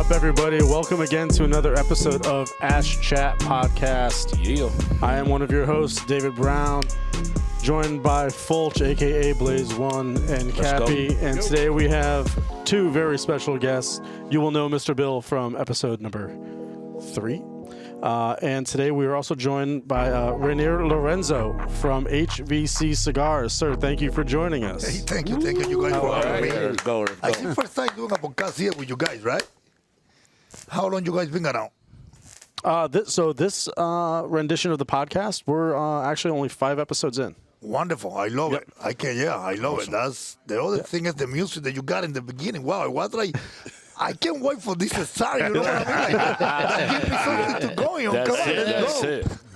Everybody, welcome again to another episode of Ash Chat Podcast. Yeah. I am one of your hosts, David Brown, joined by Fulch, aka Blaze One, and Cappy. And today we have two very special guests. You will know Mr. Bill from episode number 3. And today we are also joined by Reinier Lorenzo from HVC Cigars. Sir, thank you for joining us. Hey, thank you you guys for having me. Let's go. I think first time doing a podcast here with you guys, right? How long you guys been around? This rendition of the podcast, we're actually only 5 episodes in. Wonderful. I love it. I love it. That's the other thing is the music that you got in the beginning. Wow, it was like, I can't wait for this to start. You know what I mean? Like, give me something to go on.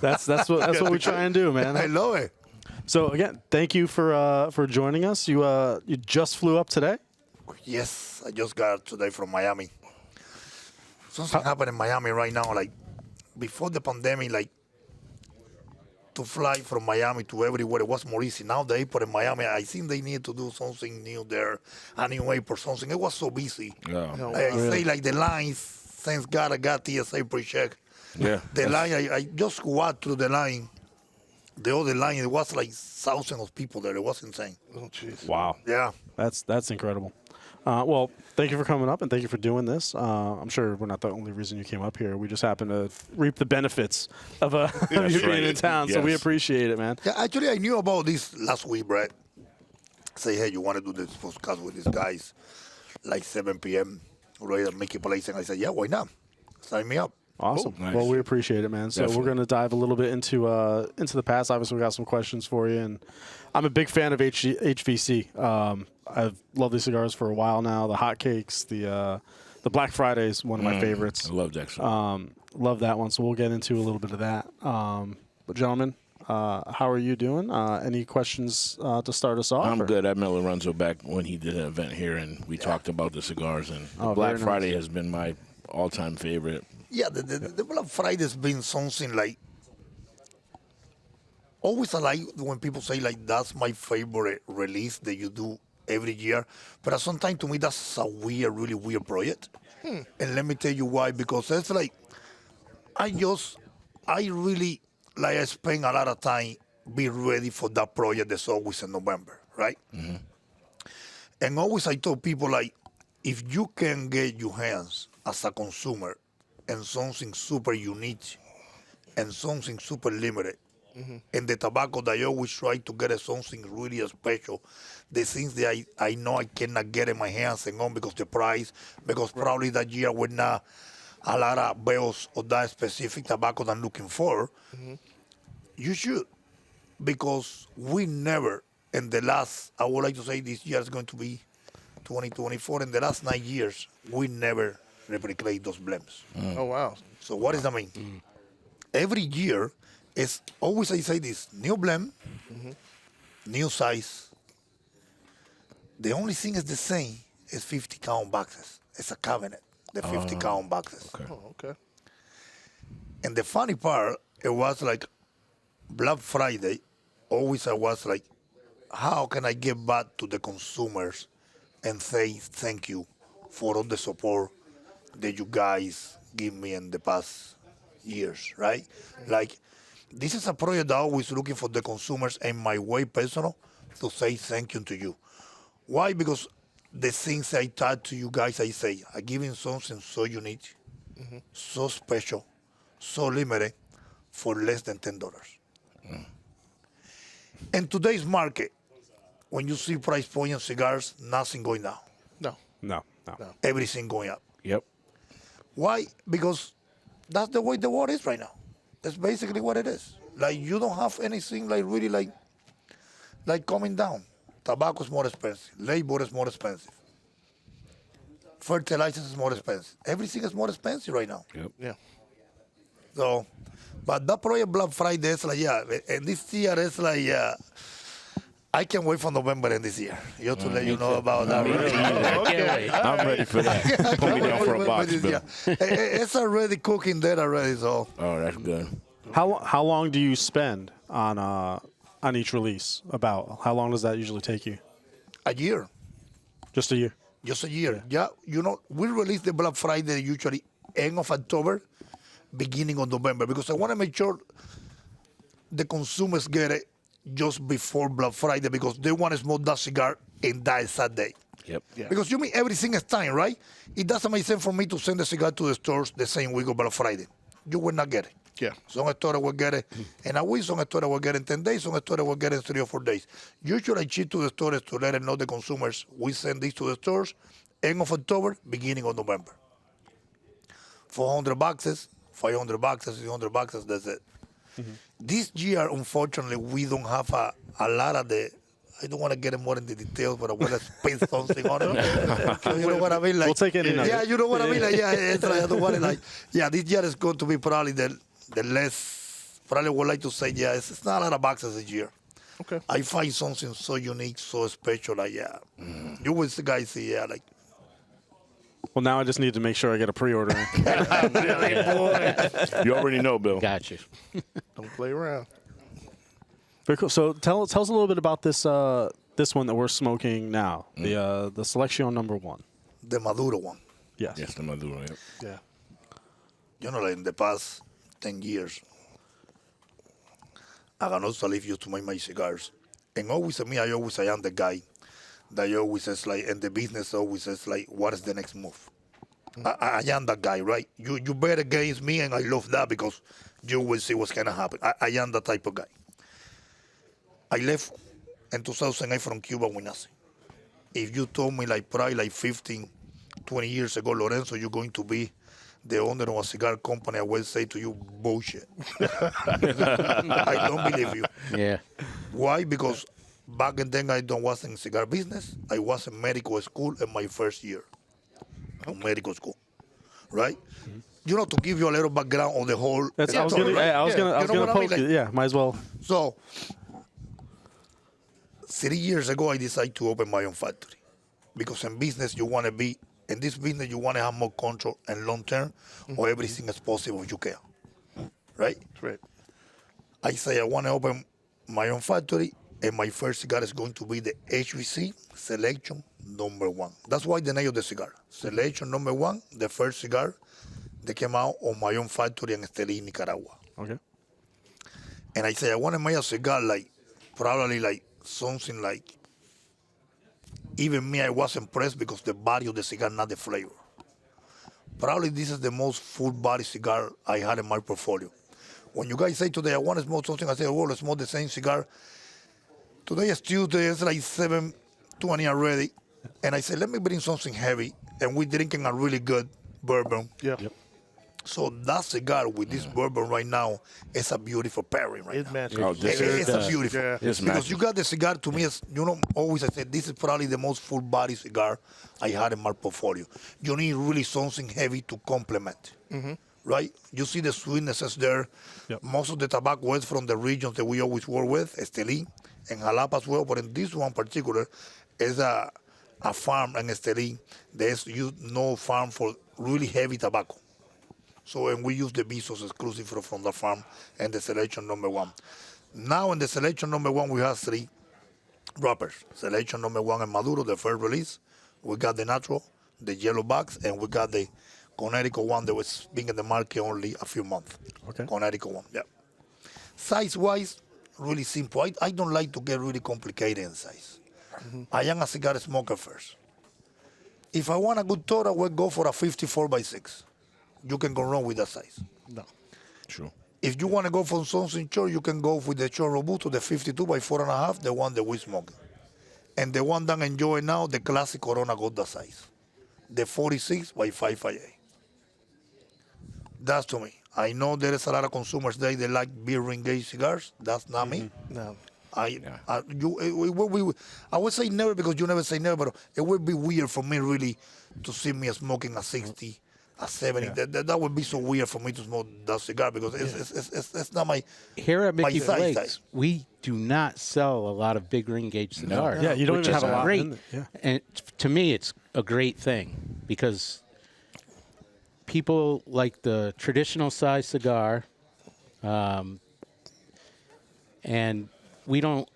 That's it. That's what we try and do, man. I love it. So again, thank you for joining us. You just flew up today? Yes, I just got today from Miami. Something happened in Miami right now, like before the pandemic, like to fly from Miami to everywhere, it was more easy. Now the airport in Miami, I think they need to do something new there, a new airport, something. It was so busy. Yeah. I say like the lines, thanks God I got TSA pre-check. Yeah. The line, I just walked through the line. The other line, it was like thousands of people there. It was insane. Oh, jeez. Wow. Yeah. That's incredible. Well, thank you for coming up and thank you for doing this. I'm sure we're not the only reason you came up here. We just happen to reap the benefits of you being in town, so we appreciate it, man. Yeah, actually, I knew about this last week, Brett. Say, hey, you want to do this podcast with these guys, like 7 p.m., right at Mickey Place? And I said, yeah, why not? Sign me up. Awesome. Nice. Well, we appreciate it, man. So we're going to dive a little bit into the past. Obviously, we got some questions for you, and I'm a big fan of HVC. I've loved these cigars for a while now. The hotcakes, the Black Friday is one of my favorites. I love that. Love that one. So we'll get into a little bit of that. But gentlemen, how are you doing? Any questions to start us off? I'm good. I met Lorenzo back when he did an event here, and we talked about the cigars. And the Black Friday has been my all-time favorite. Yeah, the Black Friday has been something like, always I like when people say like, that's my favorite release that you do every year. But sometimes to me, that's a really weird project. And let me tell you why, because it's like, I really, like I spend a lot of time be ready for that project that's always in November, right? Mm-hmm. And always I tell people like, if you can get your hands as a consumer and something super unique and something super limited, and the tobacco that I always try to get is something really special, the things that I know I cannot get in my hands and on because the price, because probably that year we're not a lot of bells of that specific tobacco that I'm looking for, you should. Because we never, in the last, I would like to say this year is going to be 2024, in the last 9 years, we never replicate those blends. Oh, wow. So what does that mean? Every year, it's always I say this, new blend, new size. The only thing is the same is 50 count boxes. It's a cabinet, the 50 count boxes. Okay. Oh, okay. And the funny part, it was like Black Friday, always I was like, how can I give back to the consumers and say thank you for all the support that you guys give me in the past years, right? Like, this is a project that I'm always looking for the consumers and my way personal to say thank you to you. Why? Because the things I taught to you guys, I say, I give you something so unique, so special, so limited for less than $10. In today's market, when you see price point in cigars, nothing going down. No. Everything going up. Yep. Why? Because that's the way the world is right now. That's basically what it is. Like, you don't have anything like really like coming down. Tobacco is more expensive. Labor is more expensive. fertilizers is more expensive. Everything is more expensive right now. Yep. Yeah. So, but that project Black Friday is like, yeah, and this year is like, yeah, I can't wait for November in this year. Just to let you know about that. I can't wait. I'm ready for that. Put me down for a box, Bill. It's already cooking there already, so. Oh, that's good. How long do you spend on each release? About how long does that usually take you? A year. Just a year. Just a year. Yeah, you know, we release the Black Friday usually end of October, beginning of November, because I want to make sure the consumers get it just before Black Friday, because they want to smoke that cigar in that exact day. Yep. Yeah. Because you mean everything is time, right? It doesn't make sense for me to send the cigar to the stores the same week of Black Friday. You will not get it. Yeah. Some stores will get it in a week, some stores will get it in 10 days, some stores will get it in 3 or 4 days. Usually I cheat to the stores to let them know the consumers. We send this to the stores end of October, beginning of November. 400 boxes, 500 boxes, 300 boxes, that's it. This year, unfortunately, we don't have a lot of the, I don't want to get more into details, but I want to spend something on it. So you know what I mean? Like, We'll take any number. yeah, you know what I mean? Like, yeah, it's like, I don't want to like, yeah, this year is going to be probably the less, probably would like to say, yeah, it's not a lot of boxes this year. Okay. I find something so unique, so special, like, yeah. You will guys see, yeah, like, Well, now I just need to make sure I get a pre-order. You already know, Bill. Gotcha. Don't play around. Very cool. So tell us a little bit about this this one that we're smoking now, the Selection number 1. the Maduro one. Yes. Yes, the Maduro. Yep. Yeah. You know, like in the past 10 years, I got also leave you to make my cigars. And always me, I am the guy that always says like, in the business always says like, what is the next move? I am that guy, right? You bet against me, and I love that because you will see what's gonna happen. I am that type of guy. I left in 2008 from Cuba with nothing. If you told me like probably like 15, 20 years ago, Lorenzo, you're going to be the owner of a cigar company, I will say to you, bullshit. I don't believe you. Yeah. Why? Because back then I was in cigar business. I was in medical school in my first year of medical school, right? You know, to give you a little background on the whole. That's, I was story, gonna, right? I was gonna You know what I mean? poke it. Yeah, might as well. So, 3 years ago, I decided to open my own factory because in business you want to be in this business you want to have more control and long term, or everything is possible if you can, right? That's right. I say I want to open my own factory, and my first cigar is going to be the HVC Selection number 1. That's why the name of the cigar, Selection number 1, the first cigar that came out on my own factory in Estelí, Nicaragua. Okay. And I say I want to make a cigar like, probably like something like, even me, I was impressed because the body of the cigar, not the flavor. Probably this is the most full body cigar I had in my portfolio. When you guys say today, I want to smoke something, I say, oh, let's smoke the same cigar. Today is Tuesday, it's like 7:20 already. And I said, let me bring something heavy. And we're drinking a really good bourbon. Yeah. Yep. So that cigar with this bourbon right now is a beautiful pairing right It now. matches. Oh, this It's a beautiful. Yeah. It's Because magic. you got the cigar, to me, is, you know, always I said, this is probably the most full body cigar I had in my portfolio. You need really something heavy to complement, right? You see the sweetnesses there. Yep. Most of the tobacco is from the regions that we always work with, Estelí and Jalapa as well, but in this one particular, is a farm in Estelí. There's no farm for really heavy tobacco. So, and we use the Visos exclusive from the farm and the Selection number 1. Now in the Selection number 1, we have 3 wrappers. Selection number 1 and Maduro, the first release. We got the natural, the yellow box, and we got the Connecticut one that was being in the market only a few months. Okay. Connecticut one, yeah. Size-wise, really simple. I don't like to get really complicated in size. I am a cigar smoker first. If I want a good total, I will go for a 54 by 6. You can go wrong with that size. No. True. If you want to go for something short, you can go with the short Robusto, the 52 by 4.5, the one that we smoke. And the one that I enjoy now, the classic Corona got that size. The 46 by 558. That's to me. I know there is a lot of consumers there, they like beer ring gauge cigars. That's not me. No. I would say never because you never say never, but it would be weird for me really to see me smoking a 60, a 70. Yeah. That would be so weird for me to smoke that cigar because it's not my Here at Mickey size. Blake's, we do not sell a lot of big ring gauge cigars. Yeah, you don't which even is have a lot great. in there. Yeah. And to me, it's a great thing because people like the traditional size cigar, and we don't,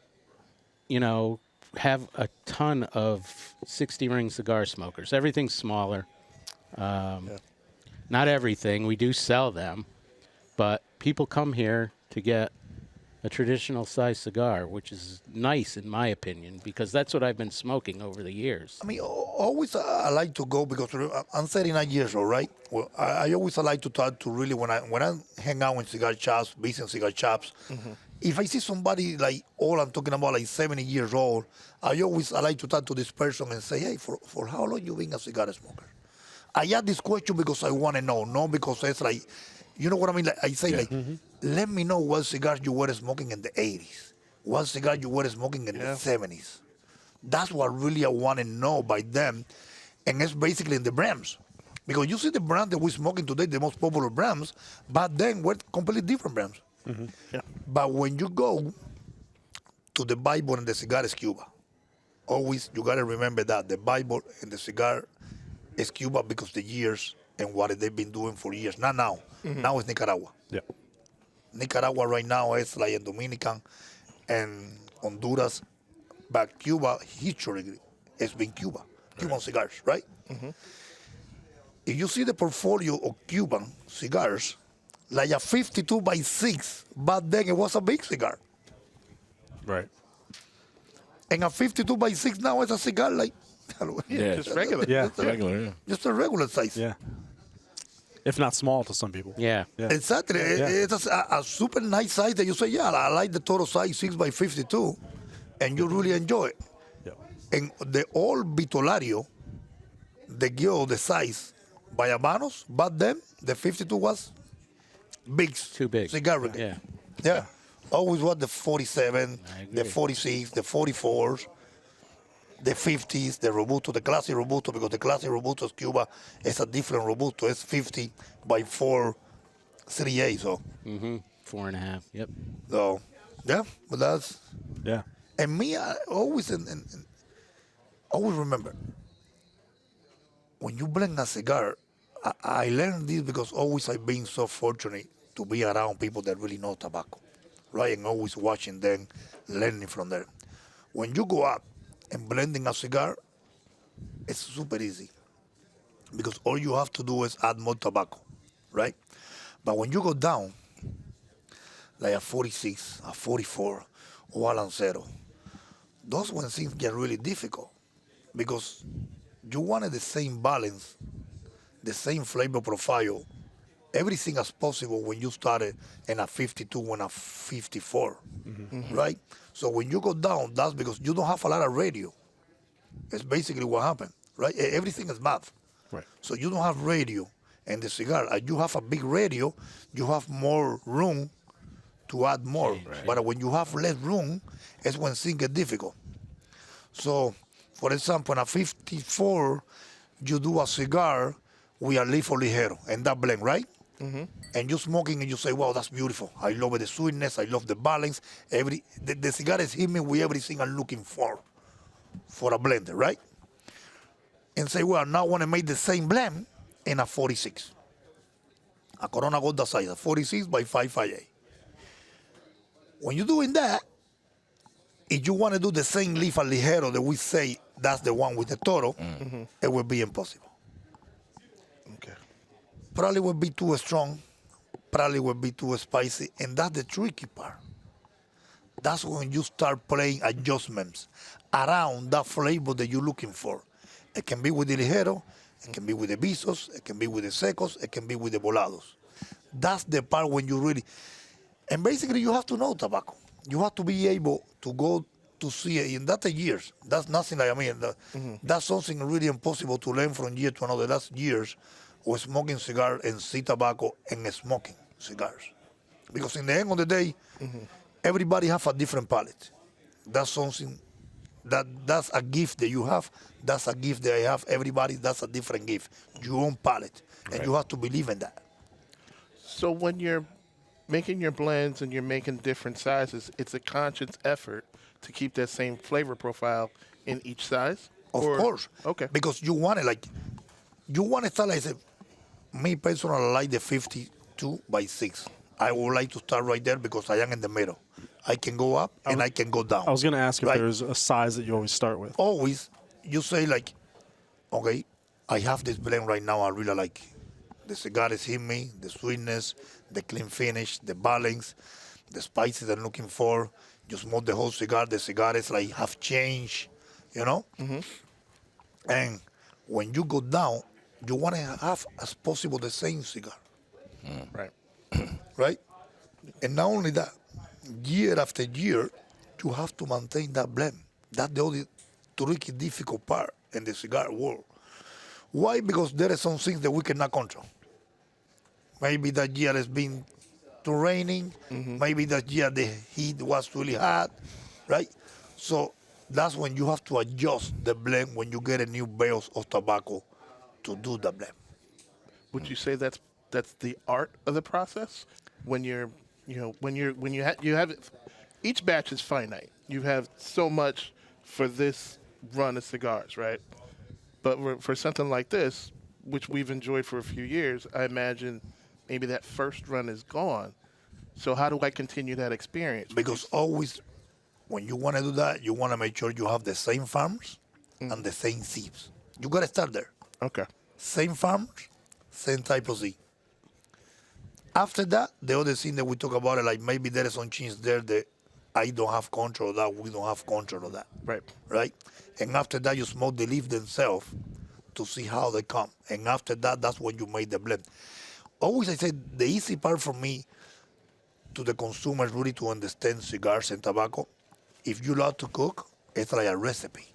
have a ton of 60 ring cigar smokers. Everything's smaller. Not everything. We do sell them, but people come here to get a traditional size cigar, which is nice in my opinion, because that's what I've been smoking over the years. I mean, always I like to go because I'm 39 years old, right? Well, I always like to talk to really when I hang out in cigar shops, visit cigar shops. If I see somebody like old, I'm talking about like 70 years old, I like to talk to this person and say, hey, for how long you been a cigar smoker? I ask this question because I want to know, not because it's like, you know what I mean? Like I say, let me know what cigars you were smoking in the 80s, what cigar you were smoking in the 70s. That's what really I want to know by them, and it's basically in the brands. Because you see the brand that we're smoking today, the most popular brands, but then we're completely different brands. Yeah. But when you go to the Bible and the cigar is Cuba, always you got to remember that the Bible and the cigar is Cuba because the years and what they've been doing for years. Not now. Now it's Nicaragua. Yeah. Nicaragua right now is like a Dominican and Honduras, but Cuba historically has been Cuba. Cuban cigars, right? If you see the portfolio of Cuban cigars, like a 52 by 6, but then it was a big cigar. Right. And a 52 by 6 now is a cigar like, Just regular. Yeah. Regular, yeah. just a regular size. Yeah. If not small to some people. Yeah. Yeah. Exactly. It's a super nice size that you say, yeah, I like the total size 6 by 52, and you really enjoy it. Yeah. And the old Vitolario, the gill, the size by Habanos, but then the 52 was big. Too big. Cigar ring. Yeah. Yeah. Always was the 47, I agree. the 46, the 44s, the 50s, the Robusto, the classic Robusto, because the classic Robusto's Cuba is a different Robusto. It's 50 by 4 3A. So, 4.5. Yep. so yeah, but that's. Yeah. And me, I always always remember when you blend a cigar. I learned this because always I've been so fortunate to be around people that really know tobacco, right? And always watching them, learning from them. When you go up and blending a cigar, it's super easy because all you have to do is add more tobacco, right? But when you go down, like a 46, a 44, or a Lancero, those when things get really difficult because you wanted the same balance, the same flavor profile, everything as possible when you started in a 52 and a 54, right? So when you go down, that's because you don't have a lot of radio. It's basically what happened, right? Everything is math. Right. So you don't have radio in the cigar. You have a big radio, you have more room to add more. Right. But when you have less room, it's when things get difficult. So, for example, in a 54, you do a cigar with a leaf or ligero, and that blend, right? And you smoking and you say, wow, that's beautiful. I love the sweetness, I love the balance. The cigar is hitting me with everything I'm looking for a blender, right? And say, well, now I want to make the same blend in a 46. A Corona Gorda size, a 46 by 558. When you're doing that, if you want to do the same leaf and ligero that we say that's the one with the toro, it will be impossible. Okay. Probably will be too strong, probably will be too spicy, and that's the tricky part. That's when you start playing adjustments around that flavor that you're looking for. It can be with the ligero, it can be with the visos, it can be with the secos, it can be with the volados. That's the part when you really, and basically you have to know tobacco. You have to be able to go to see it, and that's the years. That's nothing like, that's something really impossible to learn from year to another. That's years of smoking cigar and see tobacco and smoking cigars. Because in the end of the day, everybody have a different palate. That's something that's a gift that you have. That's a gift that I have. Everybody, that's a different gift. Your own palate, and you have to believe in that. So when you're making your blends and you're making different sizes, it's a conscious effort to keep that same flavor profile in each size? Of course. Okay. Because you want it you want to start me personally, I like the 52 by 6. I would like to start right there because I am in the middle. I can go up and I can go down. I was going to ask if Right? there's a size that you always start with. Always, you say okay, I have this blend right now I really like. The cigar is hitting me, the sweetness, the clean finish, the balance, the spices I'm looking for. You smoke the whole cigar. The cigar is have changed, Mm-hmm. And when you go down, you want to have as possible the same cigar. Right. Right? And not only that, year after year, you have to maintain that blend. That's the only tricky, difficult part in the cigar world. Why? Because there are some things that we cannot control. Maybe that year has been too raining. Mm-hmm. Maybe that year the heat was really hot, right? So that's when you have to adjust the blend when you get a new bales of tobacco to do the blend. Would you say that's the art of the process? When you have it, each batch is finite. You have so much for this run of cigars, right? But for something like this, which we've enjoyed for a few years, I imagine maybe that first run is gone. So how do I continue that experience? Because always, when you want to do that, you want to make sure you have the same farmers and the same seeds. You got to start there. Okay. Same farmers, same type of seed. After that, the other thing that we talk about, maybe there is some change there that I don't have control of that, we don't have control of that. Right. Right? And after that, you smoke the leaf themselves to see how they come. And after that, that's when you make the blend. Always I say the easy part for me to the consumers really to understand cigars and tobacco, if you love to cook, it's like a recipe.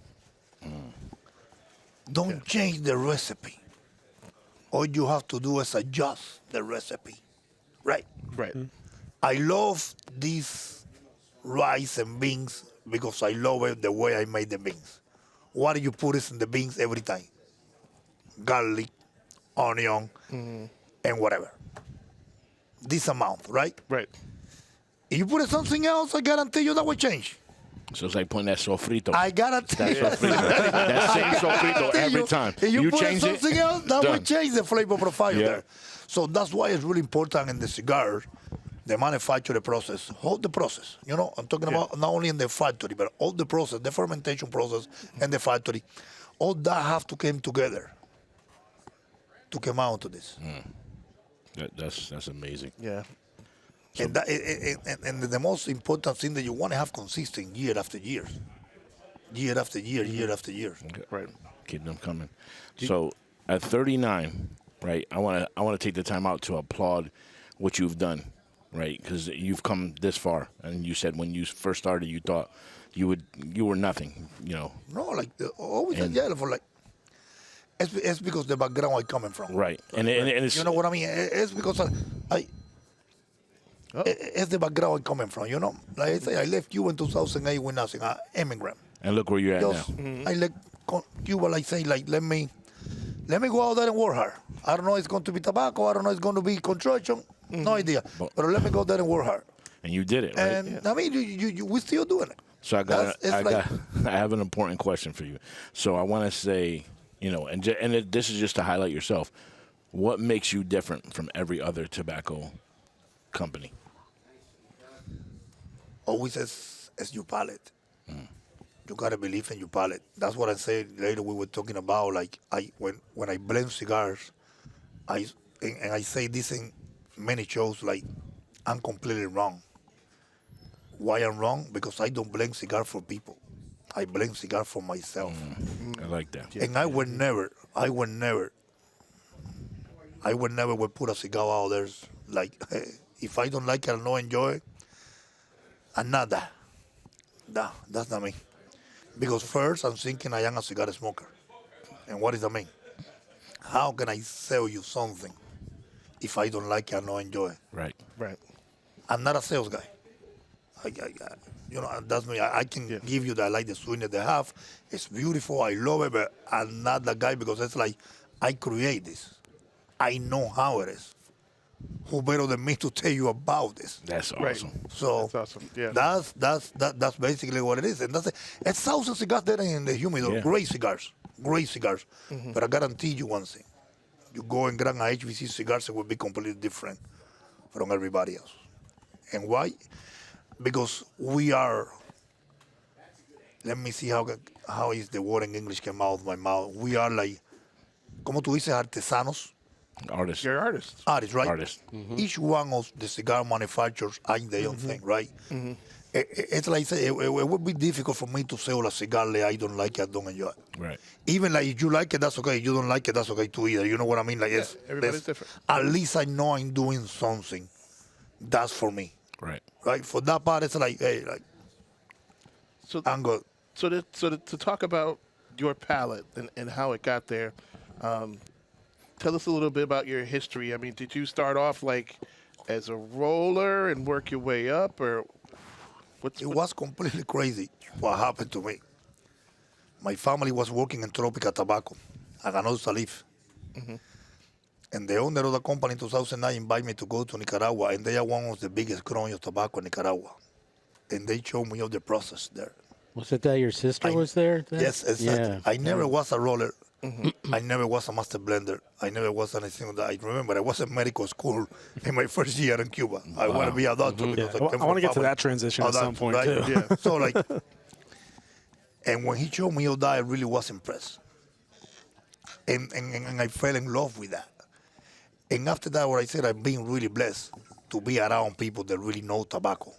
Don't change the recipe. All you have to do is adjust the recipe. Right? Right. I love these rice and beans because I love it the way I made the beans. What do you put in the beans every time? Garlic, onion, and whatever. This amount, right? Right. If you put in something else, I guarantee you that will change. So it's like putting that sofrito. I guarantee That you. sofrito. That same sofrito every time. If you put in change something it, else, that will done. change the flavor profile Yeah. there. So that's why it's really important in the cigar, the manufacturing process, hold the process. I'm talking about not only in the factory, but all the process, the fermentation process and the factory. All that have to come together to come out to this. That's amazing. Yeah. And, and the most important thing that you want to have consistent year after year. Year after year, year after year. Okay. Right. Keep them coming. So at 39, right, I want to take the time out to applaud what you've done, right? Because you've come this far, and you said when you first started, you thought you were nothing, No, always a yellow for it's because the background I'm coming from. right? And it's You know what I mean? It's because it's the background I'm coming from. Like I say, I left Cuba in 2008 with nothing. I'm immigrant. and look where you're at Just, now. I left Cuba, let me go out there and work hard. I don't know it's going to be tobacco. I don't know it's going to be construction. No idea. But let me go there and work hard. And you did it, right? And I mean, we're still doing it. So It's I have an important question for you. So I want to say, and this is just to highlight yourself. What makes you different from every other tobacco company? Always as your palate. You gotta believe in your palate. That's what I said later. We were talking about when I blend cigars, I say this in many shows. I'm completely wrong. Why I'm wrong? Because I don't blend cigar for people. I blend cigar for myself. I like that. And I would never would put a cigar out there if I don't like it, I don't enjoy it. And not that. No, that's not me. Because first I'm thinking I am a cigar smoker. And what does that mean? How can I sell you something if I don't like it, I don't enjoy it? Right. Right. I'm not a sales guy. You know, that's me. I can give you that. I like the sweetness they have. It's beautiful. I love it, but I'm not that guy because it's like I create this. I know how it is. Who better than me to tell you about this? That's Right. awesome. So That's awesome. Yeah. that's basically what it is, and that's it. It's 1,000 cigars there in the humidor. Yeah. Great cigars. But I guarantee you one thing: you go and grab a HVC cigars, it will be completely different from everybody else. And why? Because we are. Let me see how is the word in English came out of my mouth. We are like, como tú dices, artesanos. Artist. You're artists. Artists, right? Artist. Each one of the cigar manufacturers are their own thing, right? It's like say, it would be difficult for me to sell a cigar that I don't like it, I don't enjoy it. Right. Even like if you like it, that's okay. If you don't like it, that's okay too either. You know what I mean? Like everybody's different. At least I know I'm doing something. That's for me, Right. right? For that part, it's like, hey, like So, I'm good. to talk about your palate and how it got there, tell us a little bit about your history. I mean, did you start off like as a roller and work your way up, or It was completely crazy what happened to me. My family was working in tropical tobacco. I got no salif. And the owner of the company in 2009 invited me to go to Nicaragua, and they are one of the biggest growing of tobacco in Nicaragua. And they showed me all the process there. Was it that your sister was there? Then? Yes, exactly. Yeah. I never was a roller. I never was a master blender. I never was anything of that. I remember I was in medical school in my first year in Cuba. I want to be a doctor because I want to get to that transition at some point, too. Yeah. So like, and when he showed me all that, I really was impressed. And I fell in love with that. And after that, what I said, I've been really blessed to be around people that really know tobacco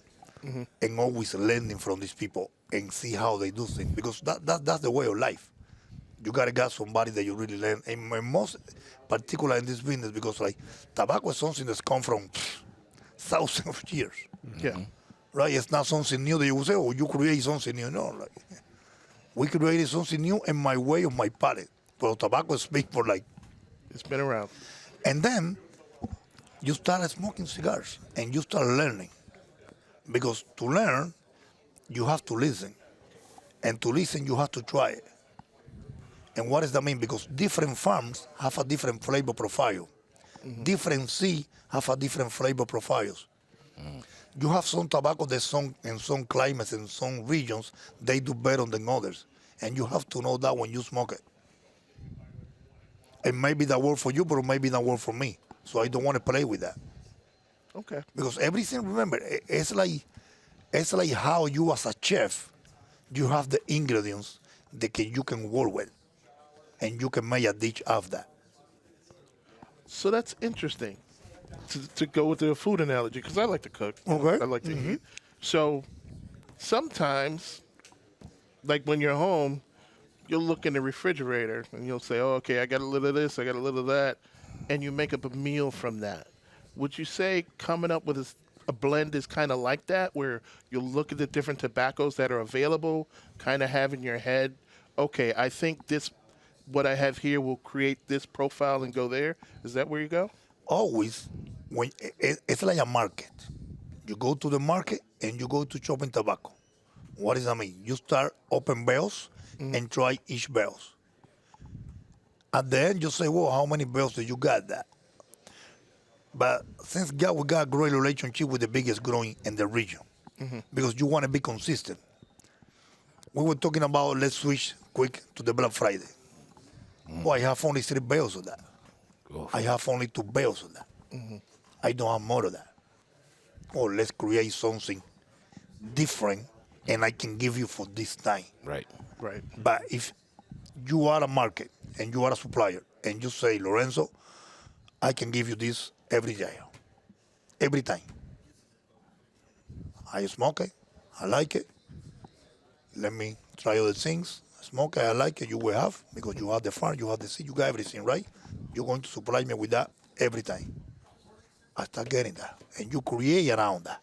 and always learning from these people and see how they do things, because that's the way of life. You gotta get somebody that you really learn, and most particular in this business, because like tobacco is something that's come from thousands of years. yeah, Right? It's not something new that you will say, oh, you create something new. No, like we created something new in my way of my palate. But tobacco is big for like, it's been around. and then you start smoking cigars and you start learning. Because to learn, you have to listen. And to listen, you have to try it. And what does that mean? Because different farms have a different flavor profile. Different seeds have a different flavor profiles. You have some tobacco that in some climates, in some regions, they do better than others. And you have to know that when you smoke it. And maybe that work for you, but maybe that work for me. So I don't want to play with that. Okay. Because everything, remember, it's like how you as a chef, you have the ingredients that you can work with. And you can make a dish of that. So that's interesting to go with the food analogy, because I like to cook. Okay. I like to eat. So sometimes, like when you're home, you'll look in the refrigerator and you'll say, oh, okay, I got a little of this, I got a little of that, and you make up a meal from that. Would you say coming up with a blend is kind of like that, where you'll look at the different tobaccos that are available, kind of have in your head, okay, I think what I have here will create this profile and go there? Is that where you go? Always, when it's like a market. You go to the market and you go to chopping tobacco. What does that mean? You start open bales and try each bales. At the end, you say, well, how many bales do you got that? But since we got a great relationship with the biggest growing in the region, because you want to be consistent. We were talking about, let's switch quick to the Black Friday. Well, I have only 3 bales of that. I have only 2 bales of that. I don't have more of that. Or let's create something different, and I can give you for this time. Right. Right. But if you are a market and you are a supplier, and you say, Lorenzo, I can give you this every day, every time. I smoke it, I like it. Let me try other things. Smoke it, I like it, you will have, because you have the farm, you have the seed, you got everything, right? You're going to supply me with that every time. I start getting that. And you create around that.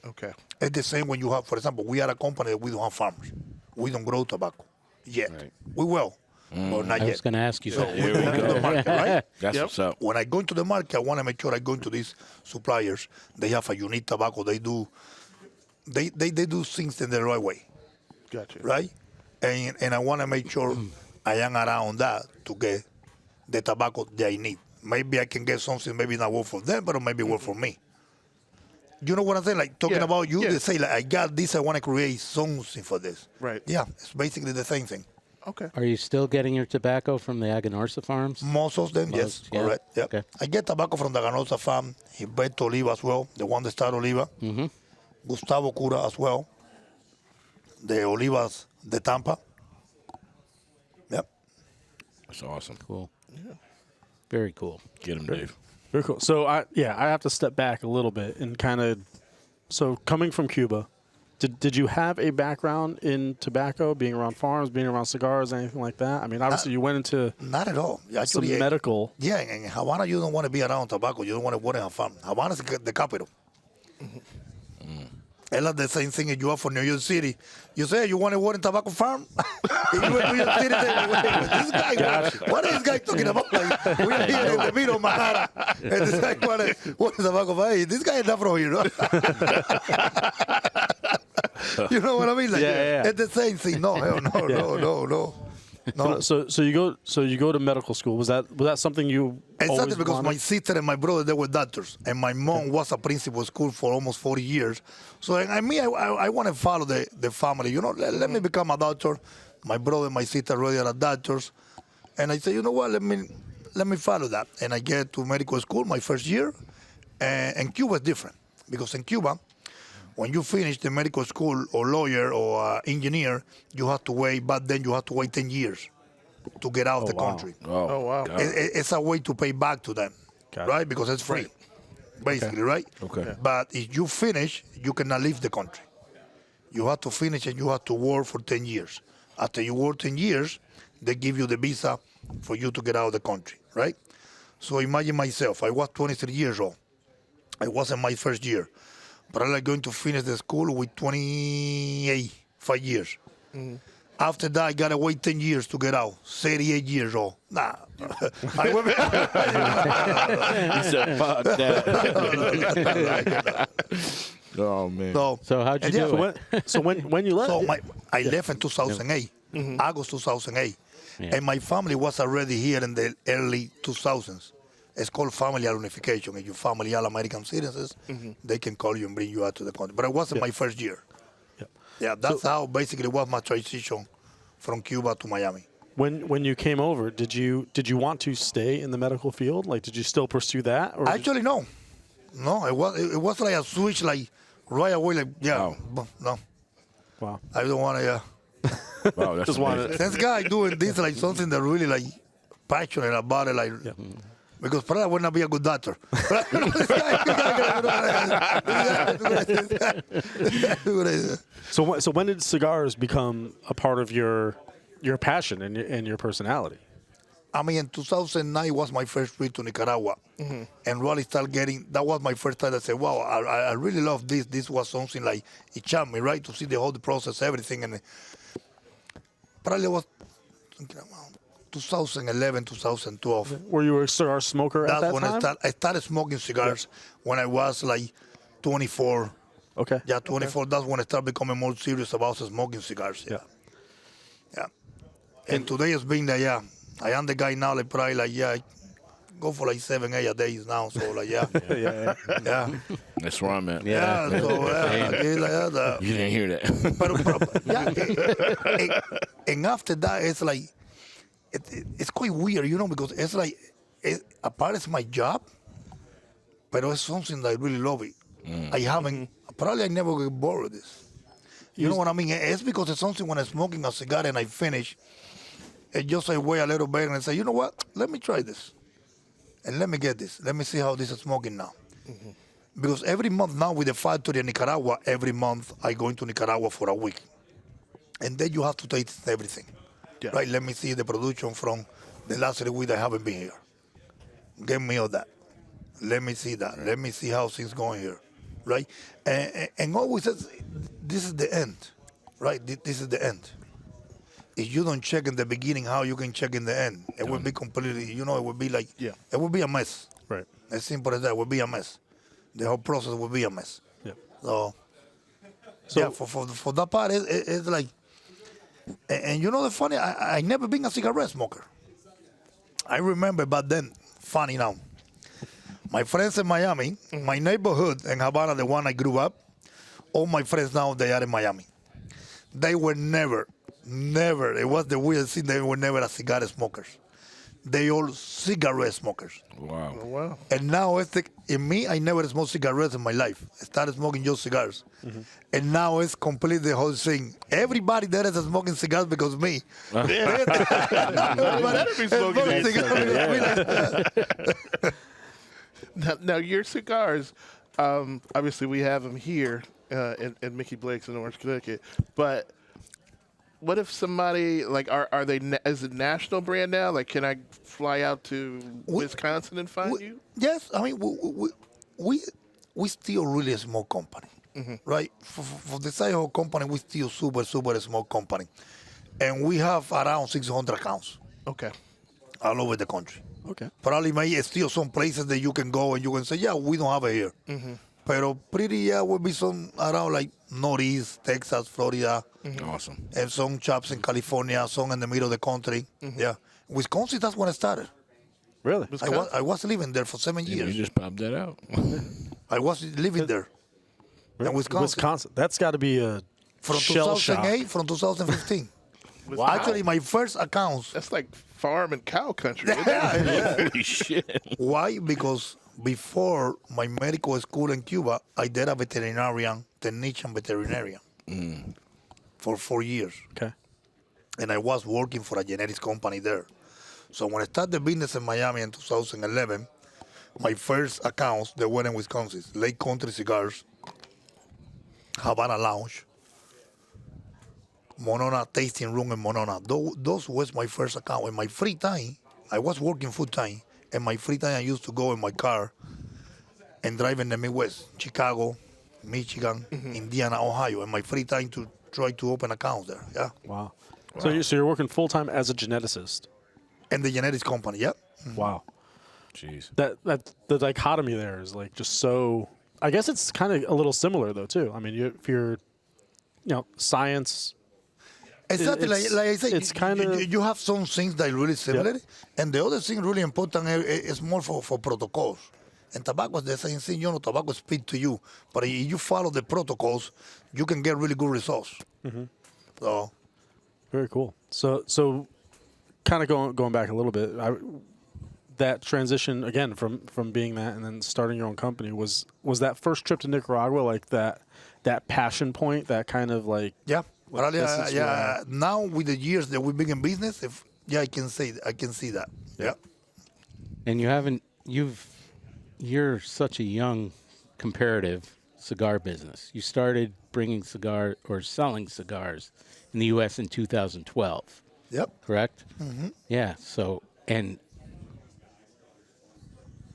Okay. It's the same when you have, for example, we are a company that we don't have farmers. We don't grow tobacco yet. Right. We will, but not I yet. was going to ask you So that. we go to the market, right? That's Yep. what's up. When I go into the market, I want to make sure I go into these suppliers. They have a unique tobacco. They do they do things in the right way, Gotcha. right? And I want to make sure I am around that to get the tobacco that I need. Maybe I can get something maybe not work for them, but maybe work for me. You know what I'm saying? Like talking Yeah, about you, yeah. they say like I got this, I want to create something for this. Right. Yeah, it's basically the same thing. Okay. Are you still getting your tobacco from the Aganorsa farms? Most of them, yes, Most, yeah. correct. Yep. Okay. I get tobacco from the Ganosa farm, Gilberto Oliva as well, the one that started Oliva. Mm-hmm. Gustavo Cura as well, the Olivas de Tampa. Yep. That's awesome. Cool. Very cool. Get him, Dave. Very cool. So I have to step back a little bit and kind of. So coming from Cuba, did you have a background in tobacco, being around farms, being around cigars, anything like that? I mean, obviously you went into Not at all. some Actually, medical. yeah, in Havana, you don't want to be around tobacco. You don't want to work in a farm. Havana is the capital. It's like the same thing as you are for New York City. You say you want to work in tobacco farm? You went to New York City, say, "Wait, this guy, what is this guy talking about? Like, we are here in the middle of Manhattan. And this guy, what is tobacco farm? Hey, this guy is not from here. No? You know what I mean? Like, Yeah. It's the same thing. No, hell no. No. So you go to medical school. Was that something you Exactly, always because wanted? my sister and my brother, they were doctors, and my mom was a principal of school for almost 40 years. So I want to follow the family. You know, let me become a doctor. My brother and my sister already are doctors, and I said, you know what, let me follow that. And I get to medical school my first year, and Cuba is different, because in Cuba, when you finish the medical school or lawyer or engineer, you have to wait, but then you have to wait 10 years to get out of the wow. country. Oh, wow. God. It's a way to pay back to them, Got it. right? Because it's free, basically, right? Okay. But if you finish, you cannot leave the country. You have to finish and you have to work for 10 years. After you work 10 years, they give you the visa for you to get out of the country, right? So imagine myself, I was 23 years old. I was in my first year. But I'm going to finish the school with 5 years. After that, I got to wait 10 years to get out. 38 years old. Nah. I went He said, fuck that. Oh, man. So how'd you and do yeah, it? So when you left, So I left in 2008, August 2008. Yeah. And my family was already here in the early 2000s. It's called family unification. If your family are American citizens, they can call you and bring you out to the country. But it wasn't my first year. Yep. Yeah, that's how basically was my transition from Cuba to Miami. when you came over, did you want to stay in the medical field? Like, did you still pursue that? Or Actually, no. No, it was like a switch, like right away, like, yeah, no. wow. I don't want to, Wow, that's Just wanted- amazing. This guy doing this, like something that really, like, passionate about it, like, because probably I would not be a good doctor. So when did cigars become a part of your passion and your personality? I mean, in 2009 was my first trip to Nicaragua, and really started getting. That was my first time. I said, "Wow, I really love this. This was something like it charmed me, right? To see the whole process, everything." And probably was 2011, 2012. Were you a cigar smoker at That's that when time? I started smoking cigars when I was like 24. Okay. Yeah, 24. That's when I started becoming more serious about smoking cigars. Yeah. And today it's been that, yeah. I am the guy now, like probably like, yeah, I go for like 7, 8 a days now. So like, yeah. Yeah. That's where I'm at. Yeah. So, yeah. Okay, like that. You didn't hear that. But yeah. And after that, it's like, it's quite weird, you know, because it's like, apart it's my job, but it's something that I really love it. I haven't, probably I never get bored with this. You know what I mean? It's because it's something when I'm smoking a cigar and I finish, it just I wait a little bit and I say, you know what? Let me try this. And let me get this. Let me see how this is smoking now. Because every month now with the factory in Nicaragua, every month I go into Nicaragua for a week. And then you have to taste everything. Yeah. Right? Let me see the production from the last 3 weeks I haven't been here. Give me all that. Let me see that. Let me see how things going here. Right? And always says, this is the end. Right? This is the end. If you don't check in the beginning, how you can check in the end? It would be completely, you know, it would be like, it would be a mess. Right. As simple as that, it would be a mess. The whole process would be a mess. Yeah. So, So- yeah, for that part, it's like, and you know the funny, I never been a cigarette smoker. I remember back then, funny now, my friends in Miami, my neighborhood in Havana, the one I grew up, all my friends now, they are in Miami. They were never, it was the weirdest thing, they were never a cigar smokers. They all cigarette smokers. Wow. Oh, wow. And now it's in me, I never smoked cigarettes in my life. I started smoking just cigars. And now it's completely the whole thing. Everybody there is smoking cigars because of me. Better be smoking that cigars. Now, your cigars, obviously we have them here in Mickey Blake's in Orange, Connecticut. But what if somebody, like, are they, is it national brand now? Like, can I fly out to Wisconsin and find you? Yes, I mean, we still really a small company, right? For the size of our company, we still super small company. And we have around 600 accounts Okay. all over the country. Okay. Probably may still some places that you can go and you can say, yeah, we don't have it here. Pero pretty, yeah, will be some around like Northeast, Texas, Florida, Awesome. and some shops in California, some in the middle of the country. Yeah. Wisconsin, that's when I started. Really? I was living there for 7 You years. just popped that out. I was living there in Wisconsin. That's got to be a From shell shock. 2008, from 2015. Wow. Actually, my first accounts. That's like farm and cow country. Isn't it? Holy shit. Why? Because before my medical school in Cuba, I did a technician veterinarian for 4 years. Okay. And I was working for a genetics company there. So when I started the business in Miami in 2011, my first accounts, they were in Wisconsin. Lake Country Cigars, Havana Lounge, Monona Tasting Room in Monona. Those was my first account. In my free time, I was working full time. In my free time, I used to go in my car and drive in the Midwest, Chicago, Michigan, Indiana, Ohio. In my free time to try to open accounts there. Yeah. Wow. So you're working full time as a geneticist. And the genetics company. Yeah. Wow. Jeez. That the dichotomy there is like just so. I guess it's kind of a little similar though too. I mean, if you're, science. Exactly, It's- like I said, it's kinda- you have some things that are really similar, and the other thing really important is more for protocols. And tobacco is the same thing, tobacco speaks to you, but if you follow the protocols, you can get really good results. So, Very cool. So kind of going back a little bit, that transition again from being that and then starting your own company was that first trip to Nicaragua like that passion point, that kind of like yeah. Well, this is yeah. Now with the years that we've been in business, I can see that. Yeah. And you're such a young comparative cigar business. You started bringing selling cigars in the U.S. in 2012, Yep. correct? Yeah. So, and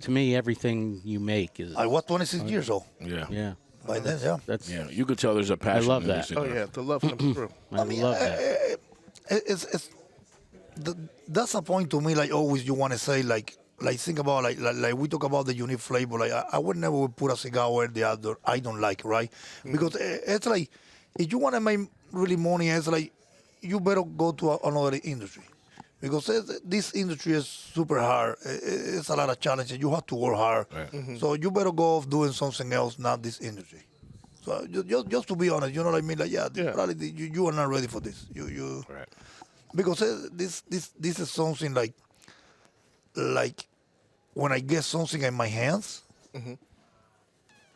to me, everything you make is I was 26 years old Yeah. yeah. by then. Yeah. That's Yeah. You could tell there's a passion. love in these that. Oh, cigars. yeah. The love comes through. I love that. That's a point to me. Like always, you want to say like think about like we talk about the unique flavor. Like I would never put a cigar where the other I don't like, right? Because it's like if you want to make really money, it's like you better go to another industry. Because this industry is super hard. It's a lot of challenges. You have to work hard. Right. So you better go off doing something else, not this industry. So just to be honest, you know what I mean? Like, probably you are not ready for this. You Right. because this is something like when I get something in my hands,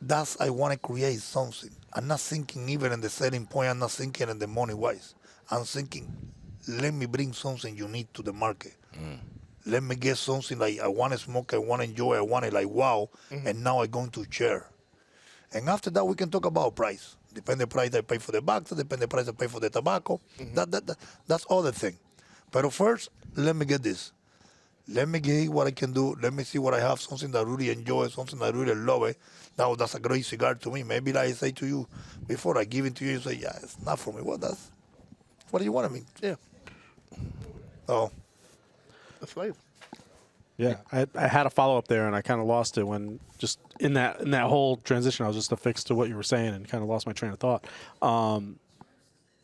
that's I want to create something. I'm not thinking even in the selling point. I'm not thinking in the money wise. I'm thinking, let me bring something unique to the market. Let me get something like I want to smoke, I want to enjoy, I want it like wow, and now I'm going to share. And after that, we can talk about price. Depend the price I pay for the box, depend the price I pay for the tobacco. That's other thing. But first, let me get this. Let me get what I can do. Let me see what I have, something that I really enjoy, something that I really love it. Now that's a great cigar to me. Maybe like I say to you, before I give it to you, you say, yeah, it's not for me. What do you want of me? Yeah. Oh, That's life. Yeah, I had a follow up there, and I kind of lost it when just in that whole transition. I was just affixed to what you were saying, and kind of lost my train of thought.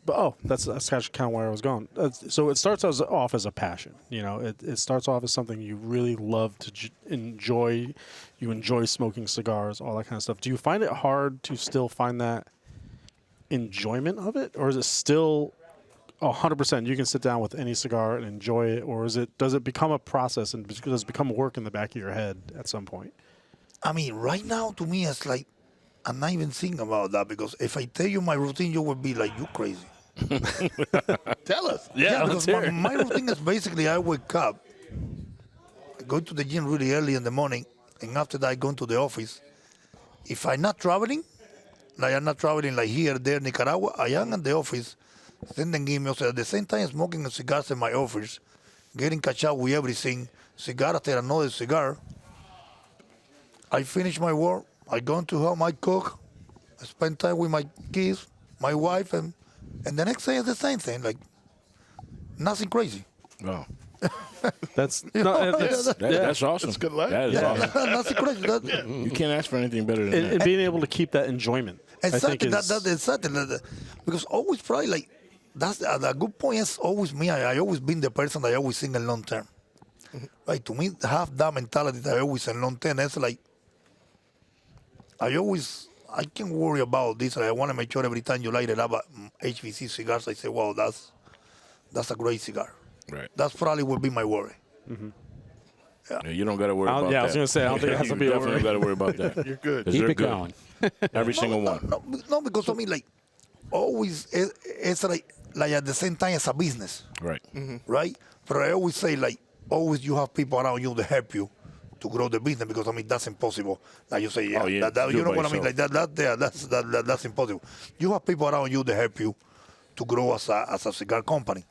But that's actually kind of where I was going. So it starts off as a passion. You know, it starts off as something you really love to enjoy. You enjoy smoking cigars, all that kind of stuff. Do you find it hard to still find that enjoyment of it, or is it still 100%? You can sit down with any cigar and enjoy it, or does it become a process and does it become work in the back of your head at some point? I mean, right now to me it's like I'm not even thinking about that because if I tell you my routine, you would be like, you crazy. Tell us. Yeah, because my routine is basically I wake up, I go to the gym really early in the morning, and after that I go to the office. If I'm not traveling, like I'm not traveling like here, there, Nicaragua, I am in the office, sending emails at the same time smoking cigars in my office, getting catch up with everything, cigar after another cigar. I finish my work, I go into home, I cook, I spend time with my kids, my wife, and the next day is the same thing, like nothing crazy. Oh, That's that's awesome. That's good life. That is awesome. Nothing crazy. You can't ask for anything better than that. and being able to keep that enjoyment. Exactly, I think exactly. Because always probably like that's a good point. Is always me. I always been the person that I always think in long term. Like to me, have that mentality that I always in long term. It's like I can worry about this. And I want to make sure every time you light it up at HVC Cigars, I say, wow, that's a great cigar. Right. That's probably would be my worry. Yeah, you don't got to worry about that. I was going to say, I don't think it has to be you a definitely worry. got to worry about that. You're good. Because Keep they're it good. going. Every single one. No, because I mean, like always, it's like at the same time, it's a business. Right. Right? But I always say, like, always you have people around you to help you to grow the business because, I mean, that's impossible. Like you say, yeah, Oh, yeah, you do it know by what I mean? Like, that's impossible. You have people around you to help you to grow as a cigar company.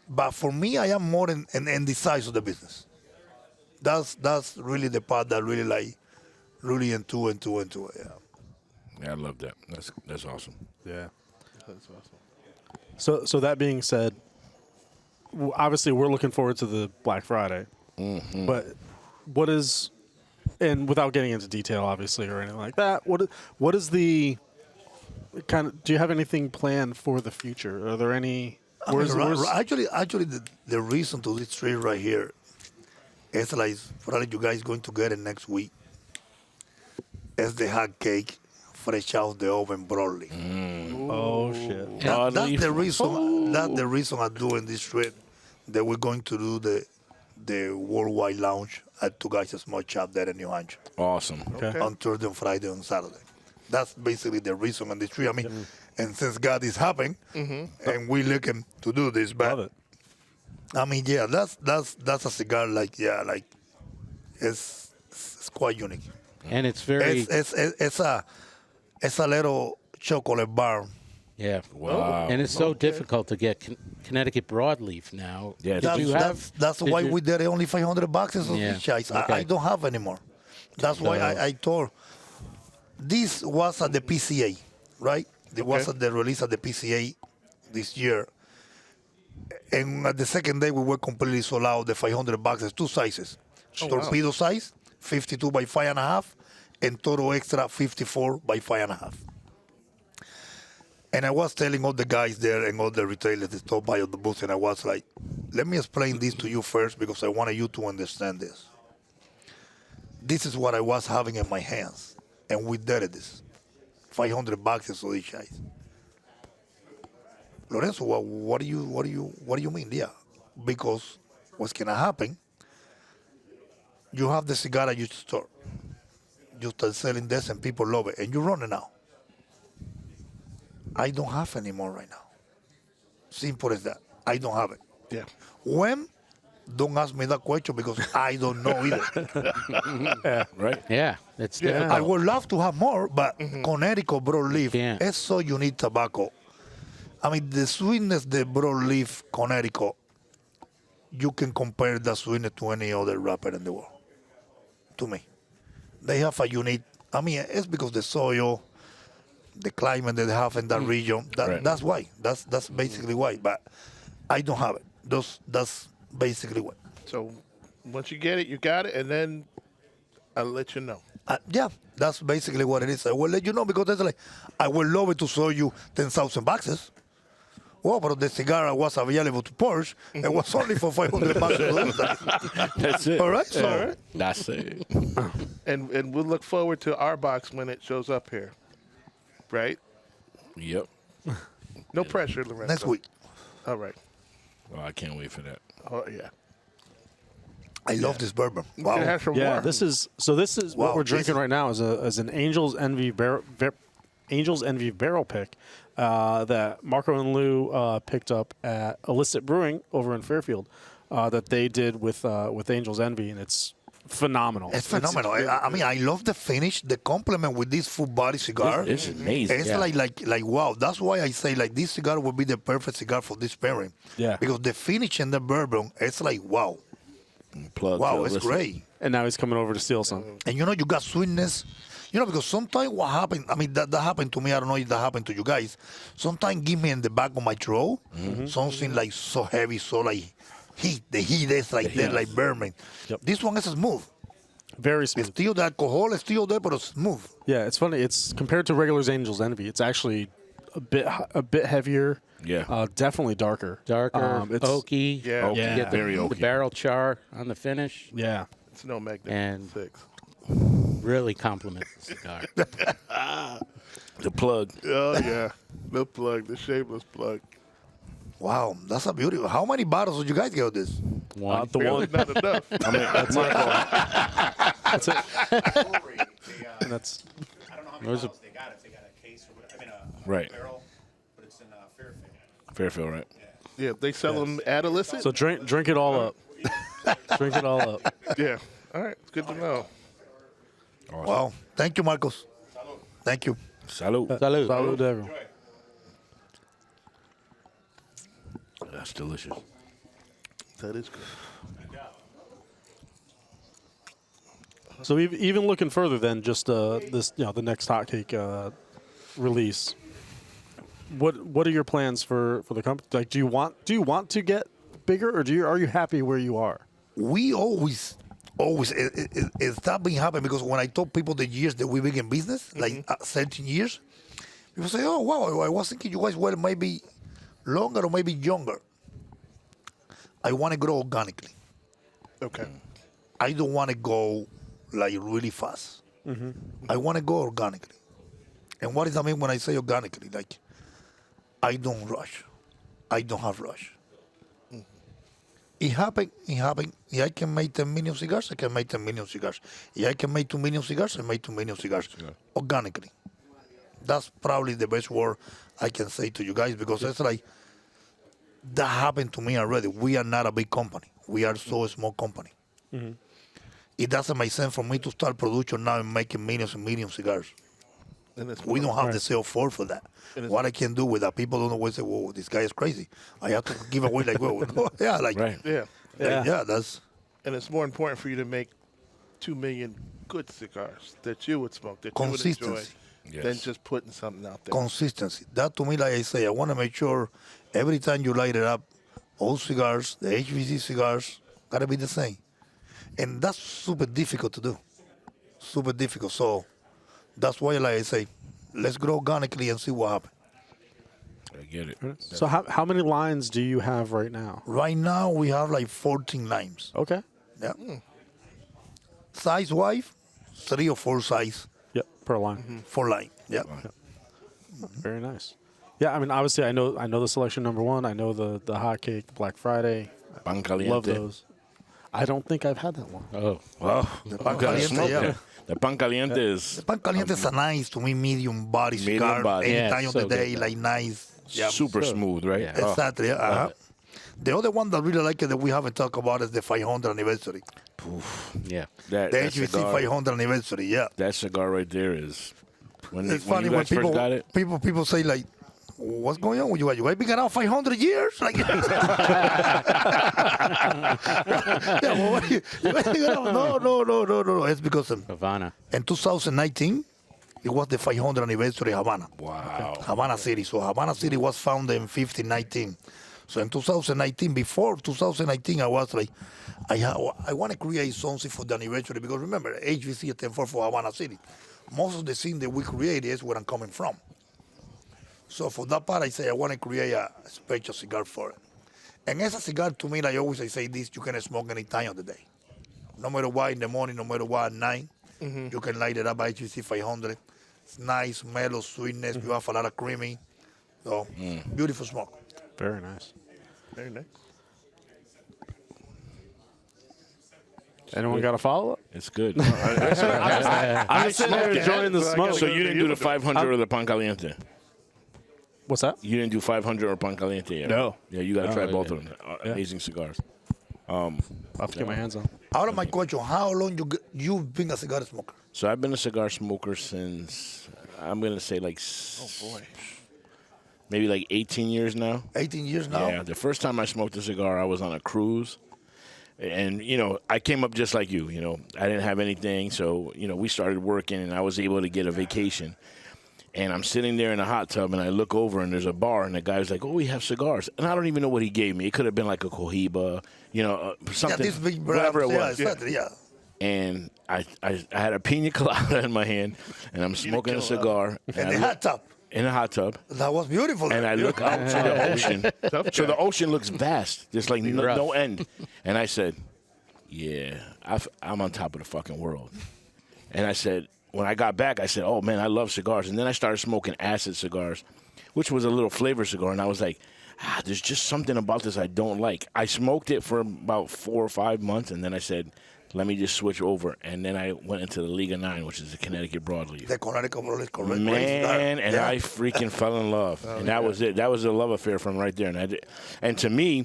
But for me, I am more in the size of the business. That's really the part that really into it, yeah. Yeah, I love that. That's awesome. Yeah. That's awesome. So that being said, obviously we're looking forward to the Black Friday. But what is, and without getting into detail, obviously, or anything like that, what is the kind of? Do you have anything planned for the future? Are there any? Actually, the reason to this trade right here is like probably you guys going to get it next week. It's the hot cake fresh out the oven broadly. Oh shit! That's the reason. That's the reason I'm doing this trip. That we're going to do the worldwide launch at Two Guys Smoke Shop there in New Hampshire Awesome. Okay. on Thursday, and Friday, and Saturday. That's basically the reason on this trip. I mean, and since God is happening, and we're looking to do this, but Love it. I mean, yeah, that's a cigar like it's quite unique. And it's very It's a little chocolate bar. yeah. Wow. And it's so difficult to get Connecticut broadleaf now. Yeah, Did you have? That's did why you- we did only 500 boxes of Yeah, these guys. okay. I don't have anymore. That's why I told. This was at the PCA, right? It was at the release at the PCA this year. And at the second day, we were completely sold out, the 500 boxes, two sizes. Torpedo size, 52 by 5.5, and Toro Extra, 54 by 5.5. And I was telling all the guys there and all the retailers that stopped by on the booth, and I was like, let me explain this to you first because I wanted you to understand this. This is what I was having in my hands, and we did this. 500 boxes of each size. Lorenzo, what do you mean? Yeah, because what's gonna happen? You have the cigar at your store. You start selling this, and people love it, and you run it out. I don't have any more right now. Simple as that. I don't have it. Yeah. When? Don't ask me that question because I don't know either. Right? Yeah, it's difficult. I would love to have more, but Connecticut broadleaf Yeah. is so unique tobacco. I mean, the sweetness, the broadleaf Connecticut, you can compare the sweetness to any other wrapper in the world. To me, they have a unique. I mean, it's because the soil, the climate that they have in that region. Right. That's why. That's basically why. But I don't have it. That's basically why. So Once you get it, you got it, and then I'll let you know. Yeah, that's basically what it is. I will let you know because that's like, I would love it to show you 10,000 boxes. Well, but the cigar was available to Porsche. It was only for 500 bucks. That's it. All right, so That's it. And we'll look forward to our box when it shows up here. Right? Yep. No pressure, Lorenzo. next week. All right. Well, I can't wait for that. Oh, yeah. I love this bourbon. You Wow. can have some Yeah, more. this is what Wow, we're this drinking is- right now is an Angel's Envy barrel pick that Marco and Lou picked up at Illicit Brewing over in Fairfield that they did with Angel's Envy, and it's phenomenal. It's phenomenal. I mean, I love the finish, the compliment with this full body cigar. It's amazing. It's Yeah. like wow. That's why I say like this cigar would be the perfect cigar for this pairing. Yeah. Because the finish and the bourbon, it's like wow, Plug wow, to it's listen. great. And now he's coming over to steal some. And you got sweetness. Because sometimes what happened, I mean, that happened to me. I don't know if that happened to you guys. Sometimes give me in the back of my throat something like so heavy, so like heat. The heat is like there, like burning. Yep. This one is smooth. Very It's smooth. still the alcohol, it's still there, but it's smooth. Yeah, it's funny. It's compared to regular's Angel's Envy. It's actually a bit heavier. Yeah. Definitely darker. Darker, It's oaky. Yeah. Okay. Yeah. You get Very the oaky. barrel char on the finish. Yeah. It's no Magnificent And- 6. Really complements the cigar. The plug. Oh, yeah. The plug, the shameless plug. Wow, that's a beautiful. How many bottles did you guys get of this? One. The Really one. not enough. I mean, That's it. That's I don't know how many Those are- bottles they got, if they got a case or whatever, a Right. barrel, but it's in Fairfield. Fairfield, right? Yeah, they sell them at illicit? so drink it all up. Drink it all up. Yeah. All right. Good to know. Wow, thank you, Marcos. Thank you. Salud. Salud. Salud to everyone. That's delicious. That is good. So even looking further than just this, the next hotcake release. What are your plans for the company? Like, do you want to get bigger, or are you happy where you are? We always, it's that been happening because when I told people the years that we've been in business, like 17 years, people say, oh, wow, I was thinking you guys were maybe longer or maybe younger. I want to grow organically. Okay. I don't want to go like really fast. I want to go organically. And what does that mean when I say organically? Like, I don't rush. I don't have rush. It happened. If I can make 10 million cigars, I can make 10 million cigars. If I can make 2 million cigars, I make 2 million cigars. Organically. That's probably the best word I can say to you guys because it's like, that happened to me already. We are not a big company. We are so small company. It doesn't make sense for me to start production now and making millions and millions cigars. And it's We don't have the sale for that. What I can do with that, people don't always say, "Whoa, this guy is crazy." I have to give away like, "Whoa, yeah, like, Right. Yeah. yeah, that's And it's more important for you to make 2 million good cigars that you would smoke, that you would enjoy, Consistency. Yes. than just putting something out there. consistency." That to me, like I say, I want to make sure every time you light it up, all cigars, the HVC cigars, gotta be the same, and that's super difficult to do. Super difficult. So that's why, like I say, let's grow organically and see what happens. I get it. So how many lines do you have right now? Right now, we have like 14 lines. Okay. Yeah. Size-wise, 3 or 4 size Yep. Per line. for line. Yeah. Very nice. Yeah, I mean, obviously, I know the selection number one. I know the hot cake, Black Friday. Pan caliente. Love those. I don't think I've had that one. Oh, Wow. pan Gotta caliente, smoke yeah. that. The pan caliente is Pan caliente is a nice, to me, medium body Medium cigar. body. Any Yeah, time of so the day, good. like nice. Yeah. super smooth, right? Yeah. Oh, Exactly. Yeah. Uh-huh. The other one that I really like it that we haven't talked about is the 500 anniversary. yeah. that The that HVC cigar, 500 anniversary. Yeah. that cigar right there is when It's when funny you when guys first got it. people say like, "What's going on with you guys? You guys been around 500 years?" Like, yeah, well, what you guys been around? No. It's because Havana. in 2019, it was the 500 anniversary Havana. Wow. Havana City. So Havana City was founded in 1519. So in 2019, before 2019, I was like, I want to create something for the anniversary because remember, HVC 104 for Havana City. Most of the scene that we create is where I'm coming from. So for that part, I say I want to create a special cigar for it. And as a cigar, to me, like I say this, you can smoke any time of the day. No matter what in the morning, no matter what at night, you can light it up by HVC 500. It's nice, mellow, sweetness. You have a lot of creamy. So, beautiful smoke. Very nice. Very nice. Anyone got a follow up? It's good. I'm just sitting there enjoying the smoke. So you didn't do the 500 or the pan caliente? What's that? You didn't do 500 or pan caliente yet? No. Yeah, you got to try No, both yeah. of them. Amazing cigars. I'll have to get my hands on. Out of my question, how long you've been a cigar smoker? So I've been a cigar smoker since, I'm going to say like, maybe like 18 years now. 18 years now? Yeah, the first time I smoked a cigar, I was on a cruise. And, I came up just like you, I didn't have anything. So, we started working and I was able to get a vacation. And I'm sitting there in a hot tub and I look over and there's a bar and the guy's like, oh, we have cigars. And I don't even know what he gave me. It could have been like a Cohiba, something, Yeah, this big whatever it brand, was. exactly, yeah. And I had a pina colada in my hand and I'm smoking a cigar. And the hot tub. In a hot tub. That was beautiful. And I look out to the ocean. So the ocean looks vast. There's like no end. And I said, yeah, I'm on top of the fucking world. And I said, when I got back, I said, oh, man, I love cigars. And then I started smoking acid cigars, which was a little flavor cigar. And I was like, there's just something about this I don't like. I smoked it for about 4 or 5 months. And then I said, let me just switch over. And then I went into the Liga 9, which is the Connecticut Broadleaf. The Connecticut Broadleaf, correct. Man, and yeah. I freaking fell in love. And that was it. That was a love affair from right there. And to me,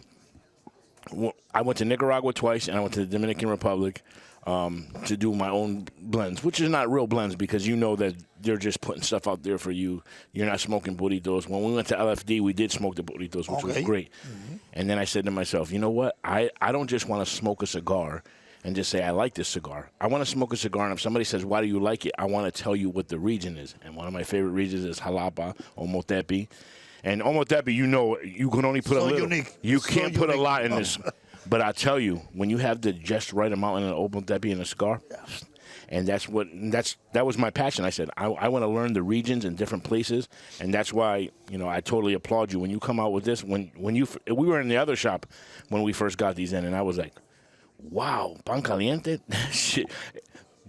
I went to Nicaragua twice, and I went to the Dominican Republic to do my own blends, which is not real blends because that they're just putting stuff out there for you. You're not smoking burritos. When we went to LFD, we did smoke the burritos, which was great. And then I said to myself, you know what? I don't just want to smoke a cigar and just say, I like this cigar. I want to smoke a cigar, and if somebody says, why do you like it? I want to tell you what the region is. And one of my favorite regions is Jalapa, Omotepe. And Omotepe, you can only put a little. Unique. You So can't put a unique. lot in this. But I tell you, when you have the just right amount in an Omotepe and a cigar, and that was my passion. I said, I want to learn the regions and different places, and that's why, I totally applaud you when you come out with this. We were in the other shop when we first got these in, and I was like, wow, pan caliente? Shit.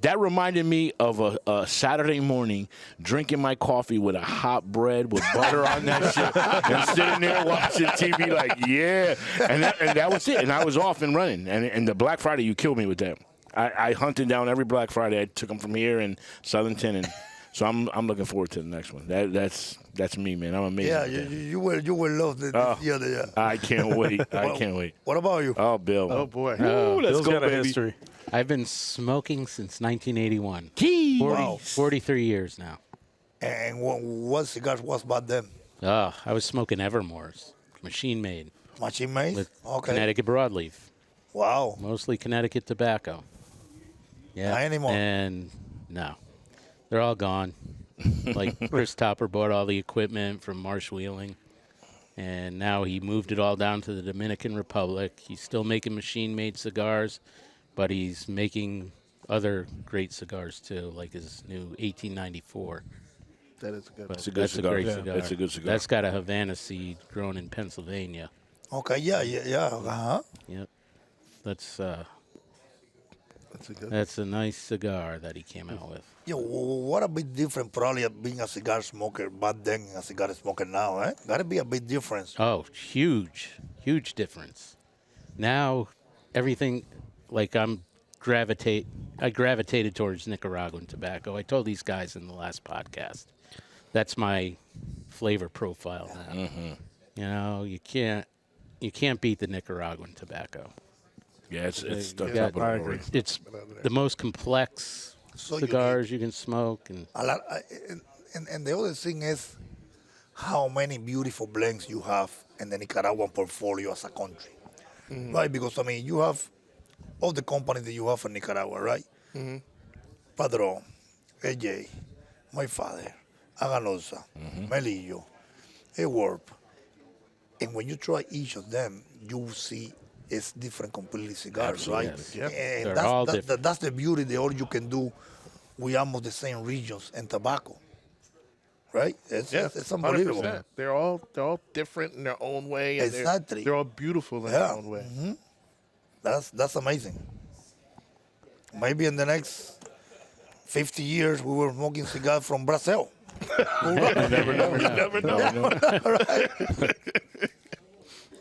That reminded me of a Saturday morning drinking my coffee with a hot bread with butter on that shit and sitting there watching TV like, yeah. And that was it. And I was off and running. And the Black Friday, you killed me with that. I hunted down every Black Friday. I took them from here in Southington. And so I'm looking forward to the next one. That's me, man. I'm amazing. Yeah, you will love this year. Yeah. I can't wait. I can't wait. What about you? Oh, Bill. Oh, boy. Ooh, let's Bill's go, got a baby. history. I've been smoking since 1981. 43 years now. And what cigars was back then? I was smoking Evermore's, machine made, Machine made? with Okay. Connecticut broadleaf, Wow. mostly Connecticut tobacco. Yeah. Not anymore. And no, they're all gone. Like Chris Topper bought all the equipment from Marsh Wheeling, and now he moved it all down to the Dominican Republic. He's still making machine-made cigars, but he's making other great cigars too, like his new 1894. That is a good one. It's a good That's cigar. a great Yeah. cigar. That's a good cigar. That's got a Havana seed grown in Pennsylvania. Okay, yeah. Uh-huh. Yep. That's That's a good one. that's a nice cigar that he came out with. Yeah, what a bit different probably of being a cigar smoker back then and a cigar smoker now, eh? Gotta be a big difference. Oh, huge difference. Now, everything, like I gravitated towards Nicaraguan tobacco. I told these guys in the last podcast, that's my flavor profile now. You can't beat the Nicaraguan tobacco. Yeah, it's the You top got- of the order. It's the most complex So cigars you can smoke, and A lot, and the other thing is how many beautiful blends you have in the Nicaraguan portfolio as a country, right? Because you have all the companies that you have in Nicaragua, right? Padron, AJ, my father, Aganosa, Melillo, Ewarp, And when you try each of them, you will see it's different completely cigars, right? Absolutely. Yes. And They're all different. that's the beauty, the all you can do. We almost the same regions and tobacco, right? It's unbelievable. 100%. They're all different in their own way, and Exactly. they're all beautiful in Yeah. their own way. That's amazing. Maybe in the next 50 years, we were smoking cigars from Brazil. You never know. You never know.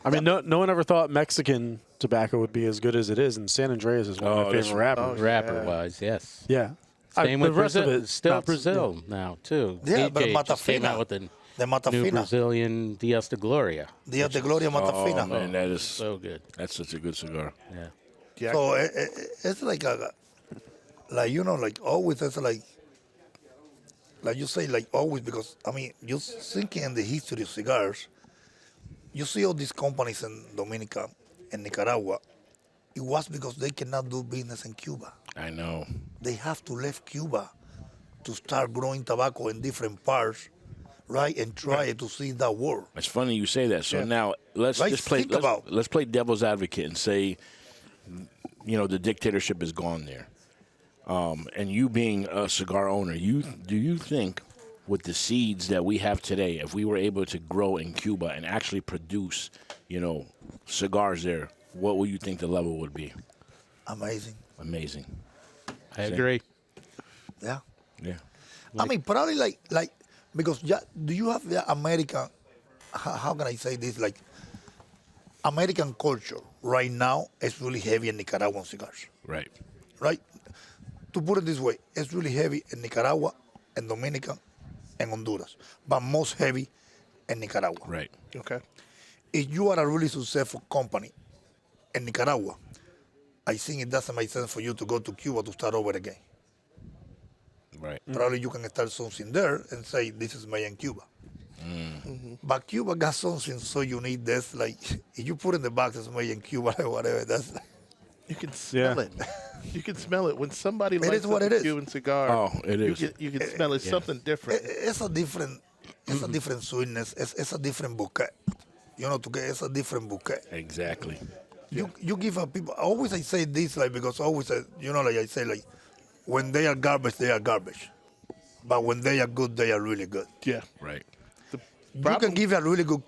I mean, no one ever thought Mexican tobacco would be as good as it is, and San Andreas is one of my that's- favorite rappers. Rapper wise, yes. Yeah. Same the with rest Brazil. of it, Still not- Brazil now too. Yeah, but DJ just came Matafina. out with the The new Matafina. Brazilian Dias de Gloria. Dia de Gloria Matafina. Oh, man, that is So good. that's such a good cigar. Yeah. Yeah. So it's like like always. It's like you say, like always, because I mean, you thinking in the history of cigars, you see all these companies in Dominica and Nicaragua. It was because they cannot do business in Cuba. I know. They have to leave Cuba to start growing tobacco in different parts, right, and try to see that world. It's funny you say that. So Yeah. now let's Right, just play. think about- Let's play devil's advocate and say, the dictatorship is gone there, and you being a cigar owner, do you think with the seeds that we have today, if we were able to grow in Cuba and actually produce, cigars there, what would you think the level would be? Amazing. Amazing. I agree. Yeah. Yeah. I mean, probably like because do you have the American? How can I say this? Like American culture right now is really heavy in Nicaraguan cigars, Right. right? To put it this way, it's really heavy in Nicaragua, and Dominican, and Honduras, but most heavy in Nicaragua. Right. Okay. If you are a really successful company in Nicaragua, I think it doesn't make sense for you to go to Cuba to start over again. Right. Probably you can start something there and say, this is made in Cuba. But Cuba got something so unique that's like, if you put in the box it's made in Cuba or whatever, that's You can smell it. You can smell it when somebody lights is what up it a is. Cuban cigar. Oh, it is. You can smell it's something different. it's a different sweetness. It's a different bouquet. It's a different bouquet. Exactly. You give up people. Always I say this because always I say when they are garbage, they are garbage. But when they are good, they are really good. Yeah. Right. You can give a really good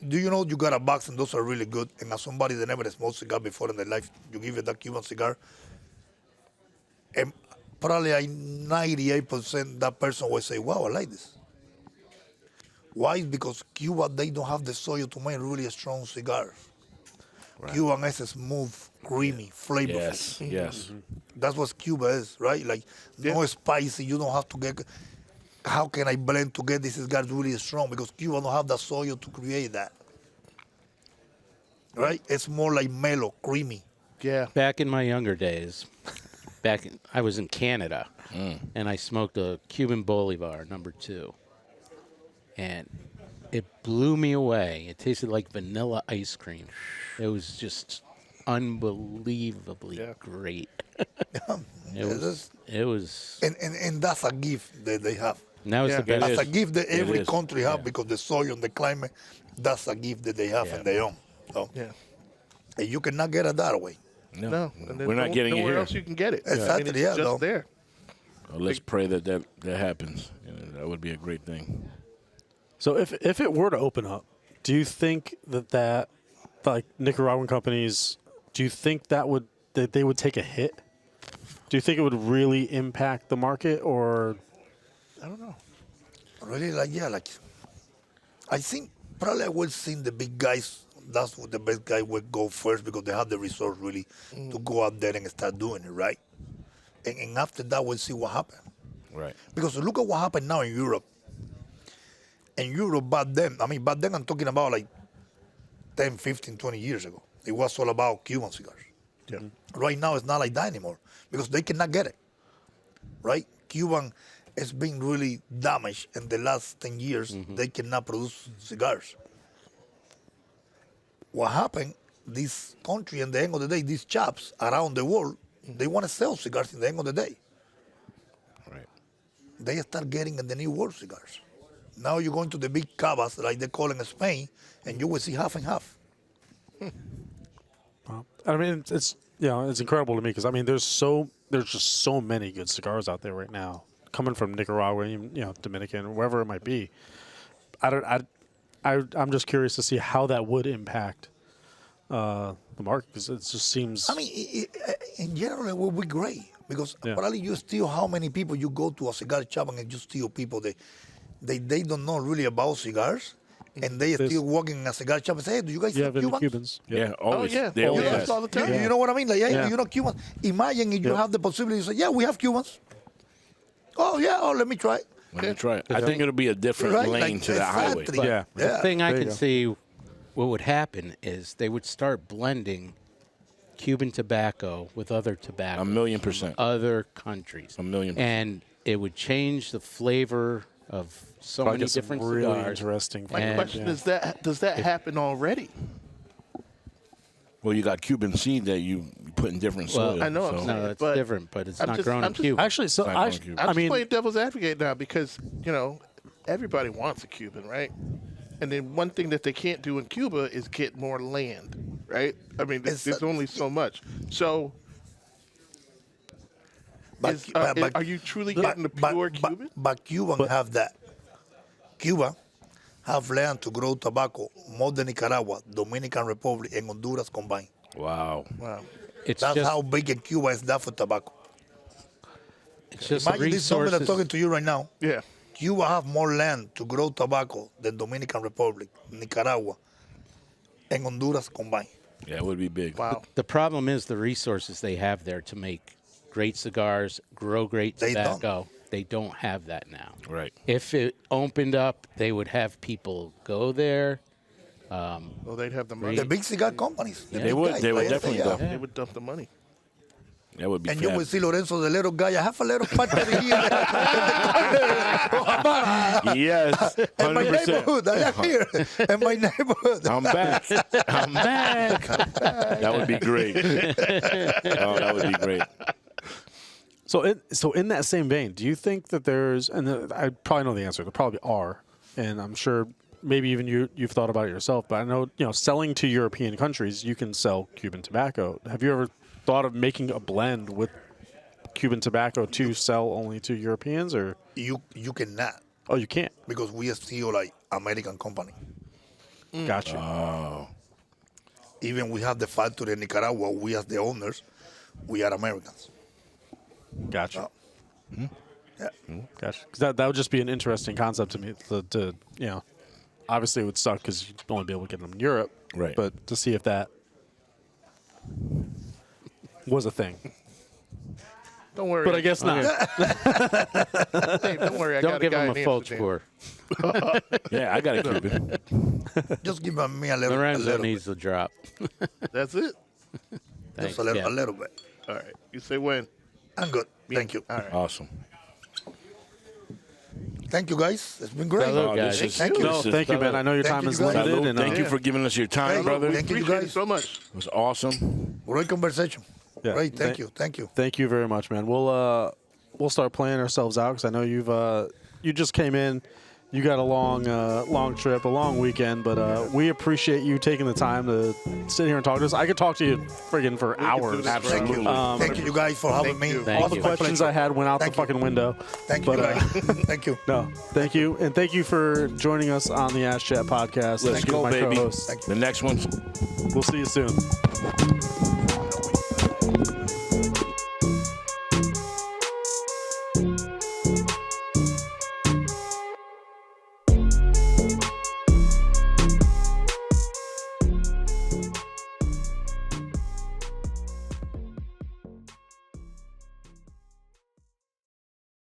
do you know you got a box and those are really good? And as somebody that never smoked cigar before in their life, you give it that Cuban cigar, and probably 98% that person will say, "Wow, I like this." Why? Because Cuba they don't have the soil to make really strong cigars. Right. Cuban is smooth, creamy, flavorful. Yes. Yes. That's what Cuba is, right? Like no spicy. You don't have to get. How can I blend to get this cigar really strong? Because Cuba don't have the soil to create that, right? It's more like mellow, creamy. Yeah. Back in my younger days, I was in Canada, and I smoked a Cuban Bolivar #2, and it blew me away. It tasted like vanilla ice cream. It was just unbelievably great. It was, And that's a gift that they have. and that was the Yeah. best. That's a gift that every is. country have because the soil and the climate, that's a gift that they have in their own. So, Yeah. and you cannot get it that way. No. And then We're not getting it nowhere here. else you can get it. Exactly, it's yeah, just no. there. Well, let's pray that happens. That would be a great thing. So if it were to open up, do you think that like Nicaraguan companies, do you think that they would take a hit? Do you think it would really impact the market, or I don't know. Really, I think probably I will see the big guys. That's what the best guy will go first because they have the resource really to go out there and start doing it, right? And after that, we'll see what happens. Right. Because look at what happened now in Europe. In Europe, back then I'm talking about like 10, 15, 20 years ago. It was all about Cuban cigars. Yeah. Right now, it's not like that anymore because they cannot get it, right? Cuban has been really damaged in the last 10 years. They cannot produce cigars. What happened, this country, at the end of the day, these chaps around the world, they want to sell cigars in the end of the day. Right. They start getting in the new world cigars. Now you're going to the big cavas, like they call in Spain, and you will see half and half. I mean, it's it's incredible to me because I mean, there's just so many good cigars out there right now, coming from Nicaragua, Dominican, wherever it might be. I'm just curious to see how that would impact the market because it just seems. I mean, in general, it will be great because Yeah. probably you steal how many people you go to a cigar shop and you steal people they don't know really about cigars. And they still walking in a cigar shop and say, hey, do you guys you have have any Cubans? Cubans? Yeah, always. Oh, yeah. They Oh, always yeah. ask. all the time. You know what I mean? Like, Yeah. you know Cubans. Imagine if you Yeah. have the possibility to say, yeah, we have Cubans. Oh, yeah, let me try it. Let me try it. I think it'll be a different Right? lane Like, to that highway. exactly. Yeah. Yeah. The thing I There you can go. see what would happen is they would start blending Cuban tobacco with other tobacco. 1,000,000%. Other countries. 1,000,000%. And it would change the flavor of so Probably many get some different really cigars. interesting. My And- question is does that happen already? Well, you got Cuban seed that you put in different soil. I know, I'm so- saying. No, it's But different, but it's I'm not just- grown I'm in just- Cuba. Actually, so Not I going Cuban. I'm I just mean, playing devil's advocate now because, everybody wants a Cuban, right? And then one thing that they can't do in Cuba is get more land, right? I mean, It's- there's only so much. So, are you truly getting the pure Cuban? But Cuban have that. Cuba have land to grow tobacco more than Nicaragua, Dominican Republic, and Honduras combined. Wow. Wow. It's That's just, how big in Cuba is that for tobacco. it's just Imagine this number that's resources. talking to you right now. Yeah. Cuba have more land to grow tobacco than Dominican Republic, Nicaragua, and Honduras combined. Yeah, it would be big. Wow. The problem is the resources they have there to make great cigars, grow great They don't. tobacco. They don't have that now. Right. If it opened up, they would have people go there. Well, they'd have the money. The big cigar companies. the Yeah. big They would- guys, they would like I say, definitely yeah. go. They would dump the money. That would be And you will fab. see Lorenzo, the little guy. I have a little party here Yes, in my 100%. neighborhood. I am here in my neighborhood. I'm back. I'm back. That would be great. Oh, that would be great. So in that same vein, do you think that there's, and I probably know the answer, there probably are, and I'm sure maybe even you've thought about it yourself, but I know, selling to European countries, you can sell Cuban tobacco. Have you ever thought of making a blend with Cuban tobacco to sell only to Europeans, or? You cannot Oh, you can't. because we are still like American company. Gotcha. Even we have the factory in Nicaragua. We as the owners, we are Americans. Gotcha. Yeah. Gotcha. 'Cause that would just be an interesting concept to me. To obviously it would suck because you'd only be able to get them in Europe. Right. But to see if that was a thing. Don't worry. But I guess not. Hey, don't worry. I Don't got give a guy them a in Fulch Amsterdam. pour. Yeah, I got a Cuban. Just give me a little, Lorenzo needs the drop. That's it. Thanks, just a little, yeah. a little bit. All right. You say when? I'm good. Thank you. All right. Awesome. Thank you, guys. It's been great. Salute, Oh, guys. this is- Thank you. No, this is- thank you, man. I know your Thank time you, is guys. limited. Salute. And Thank you for giving us your time, Hey, brother. thank you, Appreciate guys. it so much. It was awesome. Great conversation. Yeah. Great. Thank you. Thank you. Thank you very much, man. We'll start playing ourselves out because I know you just came in. You got a long trip, a long weekend, but we appreciate you taking the time to sit here and talk to us. I could talk to you friggin' for do hours. this Thank you. Absolutely. Thank you guys for having Thank me. you. Thank All the you. questions I had went out Thank the you. fucking window. Thank you, But, guys. Thank you. No, thank you, and thank you for joining us on the Ash Chat podcast. Let's Thank you to go, my baby. co-hosts. The next one. We'll see you soon.